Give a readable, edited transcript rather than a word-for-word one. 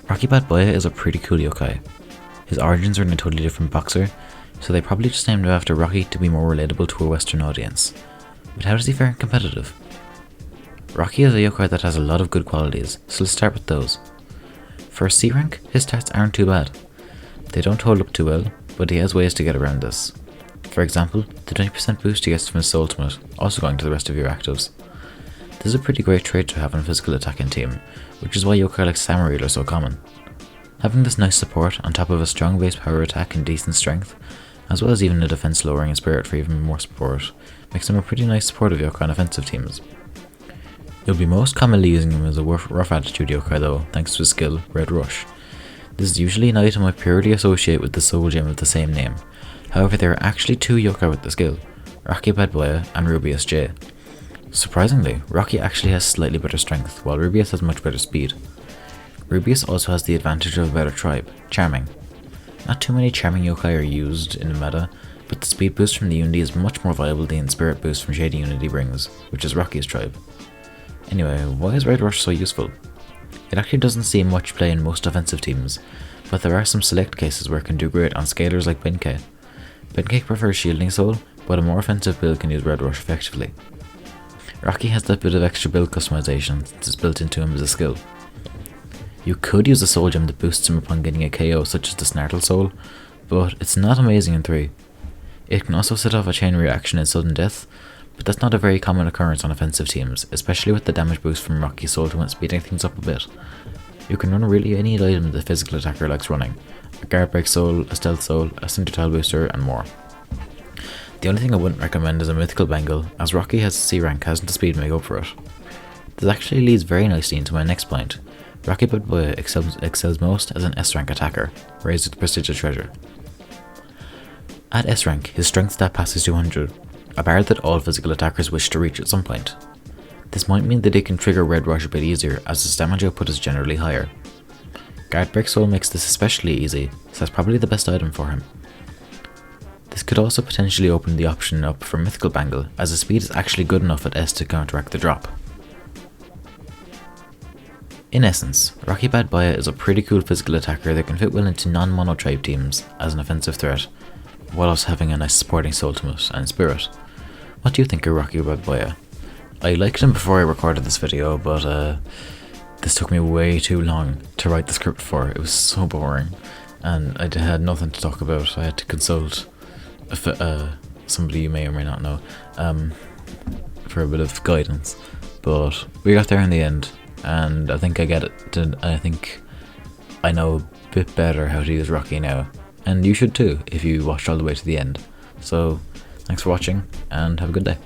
Rocky Badboya is a pretty cool yokai. His origins are in a totally different boxer, so they probably just named him after Rocky to be more relatable to a Western audience. But how does he fare in competitive? Rocky is a yokai that has a lot of good qualities, so let's start with those. For a C rank, his stats aren't too bad. They don't hold up too well, but he has ways to get around this. For example, the 20% boost he gets from his soul ultimate, also going to the rest of your actives. This is a pretty great trait to have on a physical attacking team, which is why yokai like Samaril are so common. Having this nice support on top of a strong base power attack and decent strength, as well as even a defense lowering spirit for even more support, makes him a pretty nice supportive yokai on offensive teams. You'll be most commonly using him as a rough attitude yokai though, thanks to his skill, Red Rush. This is usually an item I purely associate with the soul gem of the same name. However, there are actually two yokai with the skill, Rocky Badboya and Rubius J. Surprisingly, Rocky actually has slightly better strength, while Rubius has much better speed. Rubius also has the advantage of a better tribe, Charming. Not too many Charming yokai are used in the meta, but the speed boost from the Unity is much more viable than the spirit boost from Shady Unity brings, which is Rocky's tribe. Anyway, why is Red Rush so useful? It actually doesn't see much play in most offensive teams, but there are some select cases where it can do great on scalers like Benkei. Benkei prefers Shielding Soul, but a more offensive build can use Red Rush effectively. Rocky has that bit of extra build customization since it's built into him as a skill. You could use a soul gem that boosts him upon getting a KO such as the Snartle Soul, but it's not amazing in 3. It can also set off a chain reaction in sudden death, but that's not a very common occurrence on offensive teams, especially with the damage boost from Rocky's Soul ultimate speeding things up a bit. You can run really any item the physical attacker likes running, a guard break soul, a stealth soul, a cinder tile booster, and more. The only thing I wouldn't recommend is a mythical bangle, as Rocky has a C rank hasn't the speed to make up for it. This actually leads very nicely into my next point. Rocky Badboya excels most as an S rank attacker, raised with prestigious treasure. At S rank, his strength stat passes 200, a bar that all physical attackers wish to reach at some point. This might mean that he can trigger Red Rush a bit easier, as his damage output is generally higher. Guard Break Soul makes this especially easy, so that's probably the best item for him. This could also potentially open the option up for Mythical Bangle, as the speed is actually good enough at S to counteract the drop. In essence, Rocky Badboya is a pretty cool physical attacker that can fit well into non-mono tribe teams as an offensive threat, while also having a nice supporting soul ultimate and spirit. What do you think of Rocky Badboya? I liked him before I recorded this video, but this took me way too long to write the script for. It was so boring, and I had nothing to talk about. I had to consult somebody you may or may not know for a bit of guidance, but we got there in the end, and I think I get it. I think I know a bit better how to use Rocky now, and you should too if you watched all the way to the end. So thanks for watching and have a good day.